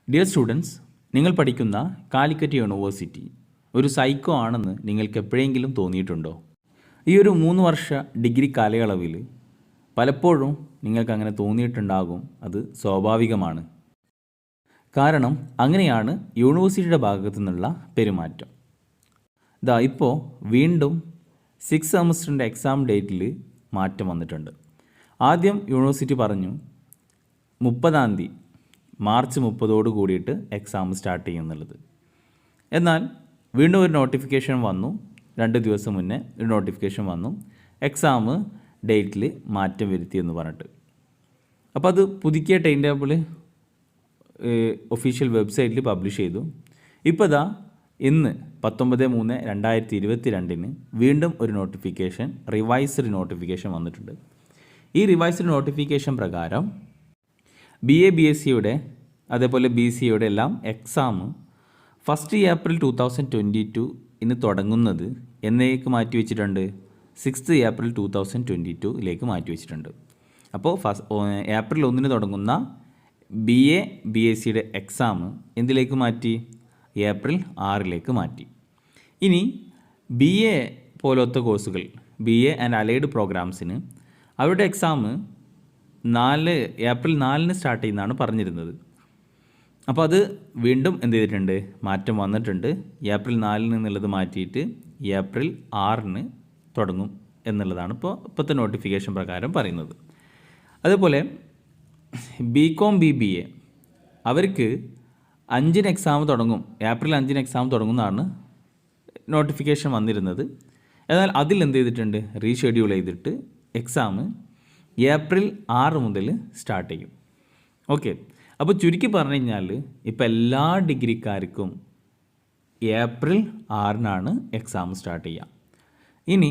Dear students, നിങ്ങൾ പഠിക്കുന്ന Calicut university ഒരു സൈക്കോ ആണെന്ന് നിങ്ങൾക്ക് എപ്പോഴെങ്കിലും തോന്നിയിട്ടുണ്ടോ? ഈ ഒരു 3 വർഷ ഡിഗ്രി കാലയളവിൽ പലപ്പോഴും നിങ്ങൾക്ക് അങ്ങനെ തോന്നിയിട്ടുണ്ടാകും. അത് സ്വാഭാവികമാണ്. കാരണം അങ്ങനെയാണ് യൂണിവേഴ്സിറ്റിയുടെ ഭാഗത്തു നിന്നുള്ള പെരുമാറ്റം. ഇപ്പോൾ വീണ്ടും 6th സെമസ്റ്ററിൻ്റെ എക്സാം ഡേറ്റിൽ മാറ്റം വന്നിട്ടുണ്ട്. ആദ്യം യൂണിവേഴ്സിറ്റി പറഞ്ഞു 30-ാം തീയതി മാർച്ച് 30 കൂടിയിട്ട് എക്സാം സ്റ്റാർട്ട് ചെയ്യുന്നുള്ളത്. എന്നാൽ വീണ്ടും ഒരു നോട്ടിഫിക്കേഷൻ വന്നു. 2 ദിവസം മുന്നേ ഒരു നോട്ടിഫിക്കേഷൻ വന്നു, എക്സാം ഡേറ്റിൽ മാറ്റം വരുത്തിയെന്ന് പറഞ്ഞിട്ട്. അപ്പോൾ അത് പുതുക്കിയ ടൈം ടേബിൾ ഒഫീഷ്യൽ വെബ്സൈറ്റിൽ പബ്ലിഷ് ചെയ്തു. ഇപ്പോൾ ഇന്ന് 19/3/2022 വീണ്ടും ഒരു നോട്ടിഫിക്കേഷൻ, റിവൈസ്ഡ് നോട്ടിഫിക്കേഷൻ വന്നിട്ടുണ്ട്. ഈ റിവൈസ്ഡ് നോട്ടിഫിക്കേഷൻ പ്രകാരം BA BSCയുടെ അതേപോലെ BCയുടെ എല്ലാം എക്സാം 1 ഏപ്രിൽ 2022 തുടങ്ങുന്നത് എന്നേക്ക് മാറ്റി വെച്ചിട്ടുണ്ട്? 6th ഏപ്രിൽ 2022 മാറ്റി വെച്ചിട്ടുണ്ട്. അപ്പോൾ ഏപ്രിൽ 1 തുടങ്ങുന്ന BA BSCയുടെ എക്സാം എന്തിലേക്ക് മാറ്റി? ഏപ്രിൽ 6 മാറ്റി. ഇനി BA പോലത്തെ കോഴ്സുകൾ, BA ആൻഡ് അലൈഡ് പ്രോഗ്രാംസിന് അവരുടെ എക്സാം ഏപ്രിൽ 4 സ്റ്റാർട്ട് ചെയ്യുന്നതാണ് പറഞ്ഞിരുന്നത്. അപ്പോൾ അത് വീണ്ടും എന്ത് ചെയ്തിട്ടുണ്ട്? മാറ്റം വന്നിട്ടുണ്ട്. ഏപ്രിൽ 4 എന്നുള്ളത് മാറ്റിയിട്ട് ഏപ്രിൽ 6 തുടങ്ങും എന്നുള്ളതാണ് ഇപ്പോഴത്തെ നോട്ടിഫിക്കേഷൻ പ്രകാരം പറയുന്നത്. അതേപോലെ BCom BBA അവർക്ക് 5 എക്സാം തുടങ്ങും, ഏപ്രിൽ 5 എക്സാം തുടങ്ങുന്നതാണ് നോട്ടിഫിക്കേഷൻ വന്നിരുന്നത്. എന്നാൽ അതിൽ എന്ത് ചെയ്തിട്ടുണ്ട്? റീഷെഡ്യൂൾ ചെയ്തിട്ട് എക്സാം ഏപ്രിൽ 6 മുതൽ സ്റ്റാർട്ട് ചെയ്യും. ഓക്കെ, അപ്പോൾ ചുരുക്കി പറഞ്ഞു കഴിഞ്ഞാൽ ഇപ്പോൾ എല്ലാ ഡിഗ്രിക്കാർക്കും ഏപ്രിൽ 6 എക്സാം സ്റ്റാർട്ട് ചെയ്യുക. ഇനി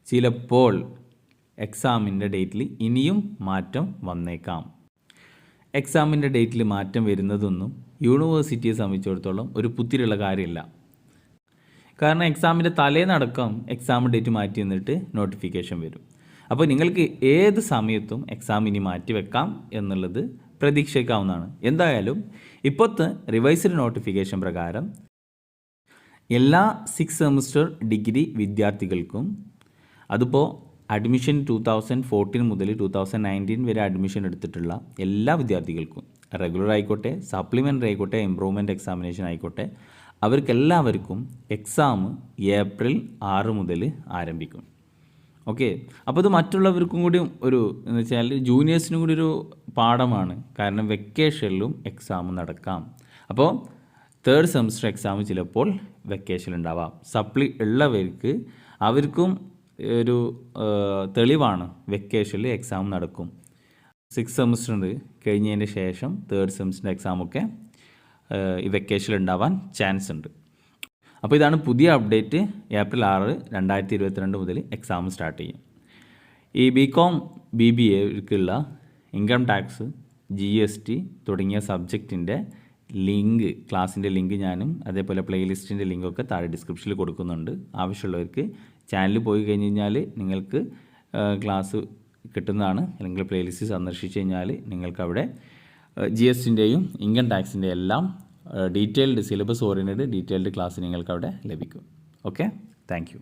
ചിലപ്പോൾ എക്സാമിൻ്റെ ഡേറ്റിൽ ഇനിയും മാറ്റം വന്നേക്കാം. എക്സാമിൻ്റെ ഡേറ്റിൽ മാറ്റം വരുന്നതൊന്നും യൂണിവേഴ്സിറ്റിയെ സംബന്ധിച്ചിടത്തോളം ഒരു പുത്തിരിയുള്ള കാര്യമില്ല. കാരണം എക്സാമിൻ്റെ തലേന്നടക്കം എക്സാം ഡേറ്റ് മാറ്റി എന്നിട്ട് നോട്ടിഫിക്കേഷൻ വരും. അപ്പോൾ നിങ്ങൾക്ക് ഏത് സമയത്തും എക്സാം ഇനി മാറ്റിവെക്കാം എന്നുള്ളത് പ്രതീക്ഷിക്കാവുന്നതാണ്. എന്തായാലും ഇപ്പോഴത്തെ റിവൈസ്ഡ് നോട്ടിഫിക്കേഷൻ പ്രകാരം എല്ലാ 6th സെമസ്റ്റർ ഡിഗ്രി വിദ്യാർത്ഥികൾക്കും, അതിപ്പോൾ അഡ്മിഷൻ 2014 മുതൽ 2019 വരെ അഡ്മിഷൻ എടുത്തിട്ടുള്ള എല്ലാ വിദ്യാർത്ഥികൾക്കും, റെഗുലർ ആയിക്കോട്ടെ, സപ്ലിമെൻ്ററി ആയിക്കോട്ടെ, ഇംപ്രൂവ്മെൻറ്റ് എക്സാമിനേഷൻ ആയിക്കോട്ടെ, അവർക്കെല്ലാവർക്കും എക്സാം ഏപ്രിൽ 6 മുതൽ ആരംഭിക്കും. ഓക്കെ, അപ്പോൾ ഇത് മറ്റുള്ളവർക്കും കൂടി എന്ന് വെച്ചാൽ ജൂനിയേഴ്സിനും കൂടി ഒരു പാഠമാണ്. കാരണം വെക്കേഷനിലും എക്സാം നടക്കാം. അപ്പോൾ 3rd സെമസ്റ്റർ എക്സാം ചിലപ്പോൾ വെക്കേഷനിൽ ഉണ്ടാവാം. സപ്ലി ഉള്ളവർക്ക് അവർക്കും ഒരു തെളിവാണ്, വെക്കേഷനിൽ എക്സാം നടക്കും. 6th സെമസ്റ്റർ കഴിഞ്ഞതിൻ്റെ ശേഷം 3rd സെമസ്റ്ററിൻ്റെ എക്സാമൊക്കെ ഈ വെക്കേഷനിൽ ഉണ്ടാവാൻ ചാൻസ് ഉണ്ട്. അപ്പോൾ ഇതാണ് പുതിയ അപ്ഡേറ്റ്. ഏപ്രിൽ 6, 2022 മുതൽ എക്സാം സ്റ്റാർട്ട് ചെയ്യും. ഈ BCom BBAക്കുള്ള ഇൻകം ടാക്സ്, GST തുടങ്ങിയ സബ്ജക്റ്റിൻ്റെ ലിങ്ക്, ക്ലാസ്സിൻ്റെ ലിങ്ക് ഞാനും അതേപോലെ പ്ലേലിസ്റ്റിൻ്റെ ലിങ്കൊക്കെ താഴെ ഡിസ്ക്രിപ്ഷനിൽ കൊടുക്കുന്നുണ്ട്. ആവശ്യമുള്ളവർക്ക് ചാനൽ പോയി കഴിഞ്ഞ് കഴിഞ്ഞാൽ നിങ്ങൾക്ക് ക്ലാസ് കിട്ടുന്നതാണ്. അല്ലെങ്കിൽ പ്ലേലിസ്റ്റ് സന്ദർശിച്ച് കഴിഞ്ഞാൽ നിങ്ങൾക്കവിടെ GSTൻ്റെയും ഇൻകം ടാക്സിൻ്റെ എല്ലാം detailed syllabus oriented detailed class നിങ്ങൾക്ക് അവിടെ ലഭിക്കും. Okay, thank you.